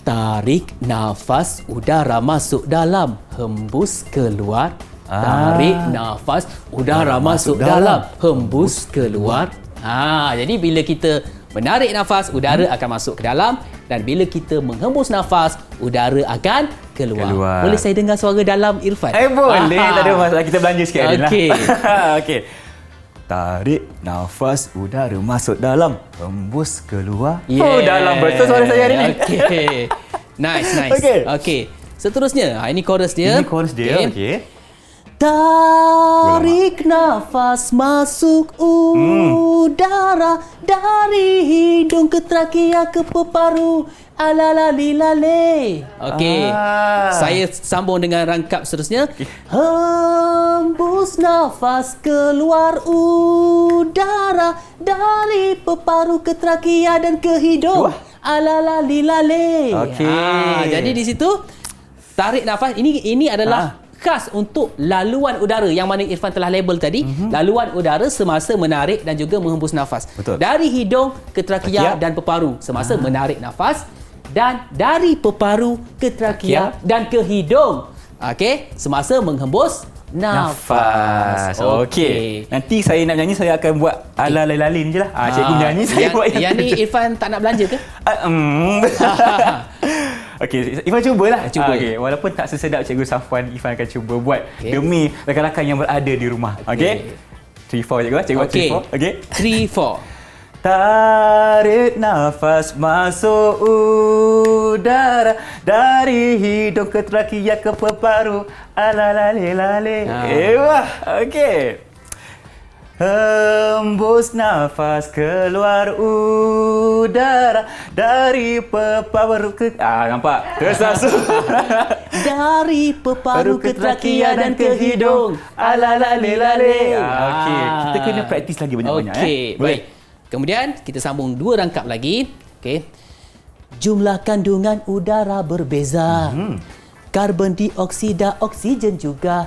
Tarik nafas, udara masuk dalam, hembus keluar. Tarik nafas, udara masuk dalam, hembus keluar. Jadi bila kita menarik nafas, udara akan masuk ke dalam, dan bila kita menghembus nafas, udara akan keluar. Boleh saya dengar suara dalam Irfan? Boleh. Tak ada masalah. Kita belanja sikit hari ni lah. Okey. Okey. Tarik nafas, udara masuk dalam, hembus keluar. Oh, dalam betul suara saya hari ni. Okey. Nice. Okey. Seterusnya, ini chorus dia. Ini chorus dia. Okey. Tarik nafas masuk udara dari hidung ke trakea ke peparu. Alalalilale. Okey. Saya sambung dengan rangkap seterusnya. Hembus nafas keluar udara dari peparu ke trakea dan ke hidung. Alalalilale. Okey. Jadi di situ tarik nafas ini adalah khas untuk laluan udara yang mana Irfan telah label tadi. Laluan udara semasa menarik dan juga menghembus nafas. Betul. Dari hidung ke trakea dan peparu semasa menarik nafas, dan dari peparu ke trakea dan ke hidung, okey, semasa menghembus nafas. Okey. Nanti saya nak nyanyi, saya akan buat ala lalin je lah. Cikgu nyanyi, saya buat yang ni Irfan tak nak belanja ke? Okey, Irfan cubalah. Cuba. Okey, walaupun tak sesedap Cikgu Safwan, Irfan akan cuba buat demi rakan-rakan yang berada di rumah. Okey. 3-4 cikgu. Cikgu buat 3-4. Okey. 3-4. Tarik nafas masuk udara dari hidung ke trakea ke peparu. Alalale. Wah, okey. Hembus nafas keluar udara dari peparu ke nampak tersasul dari peparu ke trakea dan ke hidung. Alalale. Okey, kita kena praktis lagi banyak-banyak. Okey, baik. Kemudian kita sambung 2 rangkap lagi. Okey. Jumlah kandungan udara berbeza. Karbon dioksida, oksigen juga.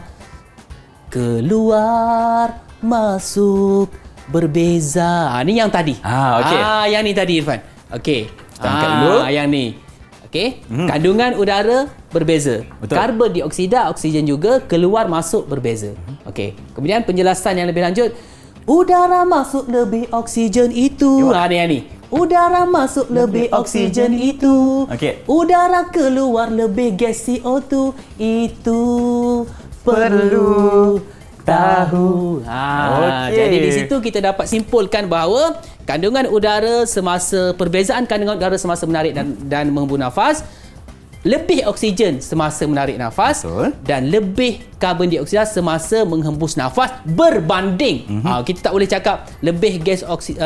Keluar, masuk, berbeza. Ni yang tadi. Okey. Yang ni tadi Irfan. Okey. Kita angkat dulu. Yang ni. Okey. Kandungan udara berbeza. Betul. Karbon dioksida, oksigen juga, keluar masuk berbeza. Okey. Kemudian penjelasan yang lebih lanjut. Udara masuk lebih oksigen itu. Yang ni. Udara masuk lebih oksigen itu. Okey. Udara keluar lebih gas CO2. Itu perlu tahu. Okey. Jadi di situ kita dapat simpulkan bahawa kandungan udara semasa perbezaan kandungan udara semasa menarik dan menghembus nafas, lebih oksigen semasa menarik nafas. Betul. Dan lebih karbon dioksida semasa menghembus nafas berbanding. Kita tak boleh cakap lebih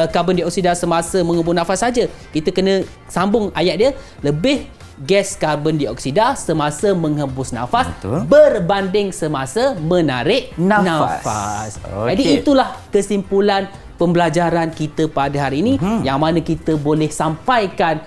karbon dioksida semasa menghembus nafas saja. Kita kena sambung ayat dia, lebih gas karbon dioksida semasa menghembus nafas. Betul. Berbanding semasa menarik Nafas. Okey. Jadi itulah kesimpulan pembelajaran kita pada hari ini, yang mana kita boleh sampaikan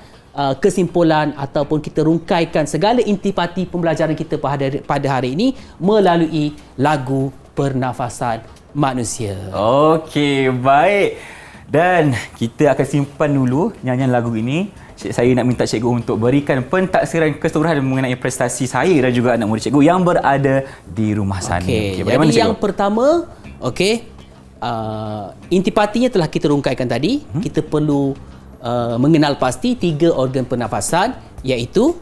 kesimpulan ataupun kita rungkaikan segala intipati pembelajaran kita pada hari ini melalui lagu pernafasan manusia. Okey, baik. Dan kita akan simpan dulu nyanyian lagu ini. Saya nak minta cikgu untuk berikan pentaksiran keseluruhan mengenai prestasi saya dan juga anak murid cikgu yang berada di rumah sana. Okey, bagaimana jadi cikgu? yang pertama, intipatinya telah kita rungkaikan tadi. Kita perlu mengenal pasti 3 organ pernafasan, iaitu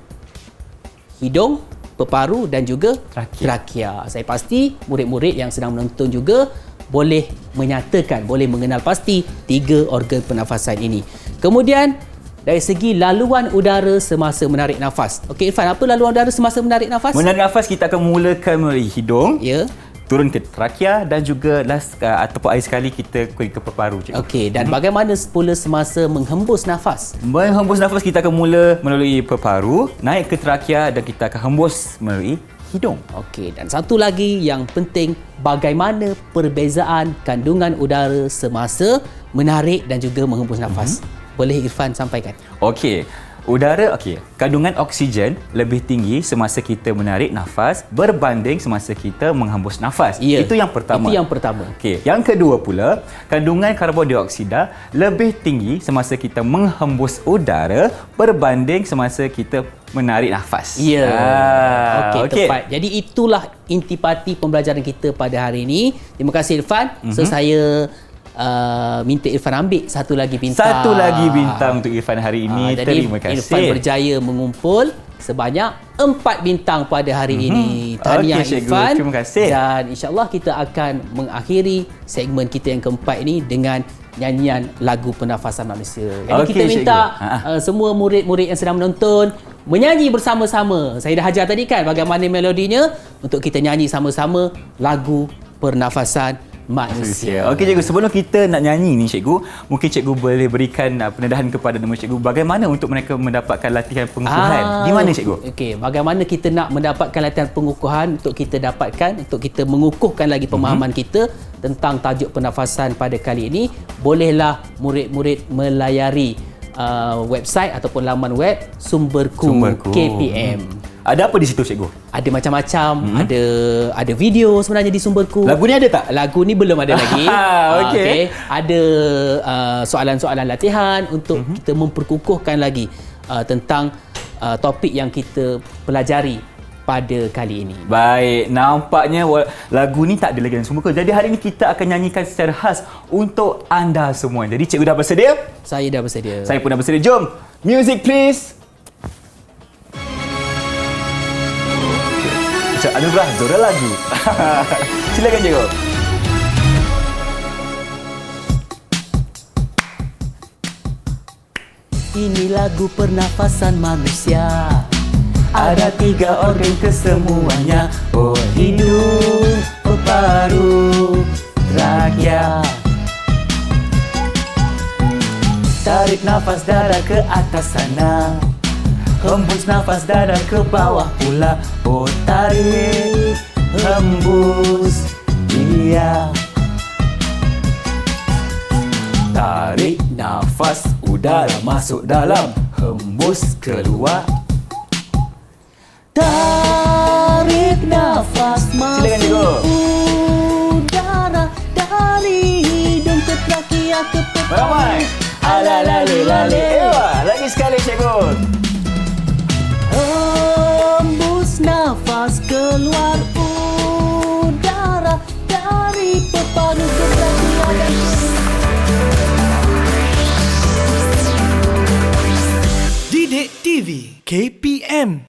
hidung, peparu dan juga trakea. Saya pasti murid-murid yang sedang menonton juga boleh menyatakan, boleh mengenal pasti 3 organ pernafasan ini. Kemudian dari segi laluan udara semasa menarik nafas. Okey Irfan, apa laluan udara semasa menarik nafas? Menarik nafas kita akan mulakan melalui hidung, Ya. turun ke trakea dan juga last ataupun akhir sekali kita ke peparu, cikgu. Okey, dan bagaimana pula semasa menghembus nafas? Menghembus nafas kita akan mula melalui peparu, naik ke trakea dan kita akan hembus melalui hidung. Okey, dan satu lagi yang penting, bagaimana perbezaan kandungan udara semasa menarik dan juga menghembus nafas? Boleh Irfan sampaikan? Okey. Kandungan oksigen lebih tinggi semasa kita menarik nafas berbanding semasa kita menghembus nafas. Ya, Itu yang pertama. Itu yang pertama. Okey, yang kedua pula, kandungan karbon dioksida lebih tinggi semasa kita menghembus udara berbanding semasa kita menarik nafas. Ya. Okey. Tepat. Jadi itulah intipati pembelajaran kita pada hari ini. Terima kasih Irfan. So saya minta Irfan ambil satu lagi bintang. Satu lagi bintang untuk Irfan hari ini. Jadi Terima kasih. Irfan berjaya mengumpul sebanyak 4 bintang pada hari ini. Tahniah Okey, cikgu. Irfan. Terima kasih. Dan insya-Allah kita akan mengakhiri segmen kita yang keempat ini dengan nyanyian lagu pernafasan manusia. Jadi Okey, kita minta cikgu. semua murid-murid yang sedang menonton menyanyi bersama-sama. Saya dah ajar tadi kan bagaimana melodinya, untuk kita nyanyi sama-sama lagu pernafasan manusia. Okey cikgu, sebelum kita nak nyanyi ni cikgu, mungkin cikgu boleh berikan pendedahan kepada nama cikgu bagaimana untuk mereka mendapatkan latihan pengukuhan. Di mana cikgu? Okey, bagaimana kita nak mendapatkan latihan pengukuhan untuk kita dapatkan, untuk kita mengukuhkan lagi pemahaman kita tentang tajuk pernafasan pada kali ini, bolehlah murid-murid melayari website ataupun laman web Sumberku KPM. Ada apa di situ cikgu? Ada macam-macam, ada video sebenarnya di Sumberku. Lagu ni ada tak? Lagu ni belum ada lagi. Okey. Ada soalan-soalan latihan untuk kita memperkukuhkan lagi tentang topik yang kita pelajari pada kali ini. Baik, nampaknya lagu ni tak ada lagi dalam Sumberku. Jadi hari ini kita akan nyanyikan secara khas untuk anda semua. Jadi cikgu dah bersedia? Saya dah bersedia. Saya pun dah bersedia. Jom, music please. Anugerah Zora Lagu. Silakan cikgu. Ini lagu pernafasan manusia. Ada 3 organ kesemuanya. Oh, hidung, peparu, trakea. Tarik nafas dada ke atas sana, hembus nafas dada ke bawah pula. Oh, tarik, hembus, iya. Tarik nafas, udara masuk dalam, hembus keluar. Tarik nafas masuk Silakan, cikgu. udara dari hidung ke trakea ke peparu. Beramai. Alalali. Lagi sekali cikgu. Hembus nafas keluar udara dari peparu ke trakea. Didik TV KPM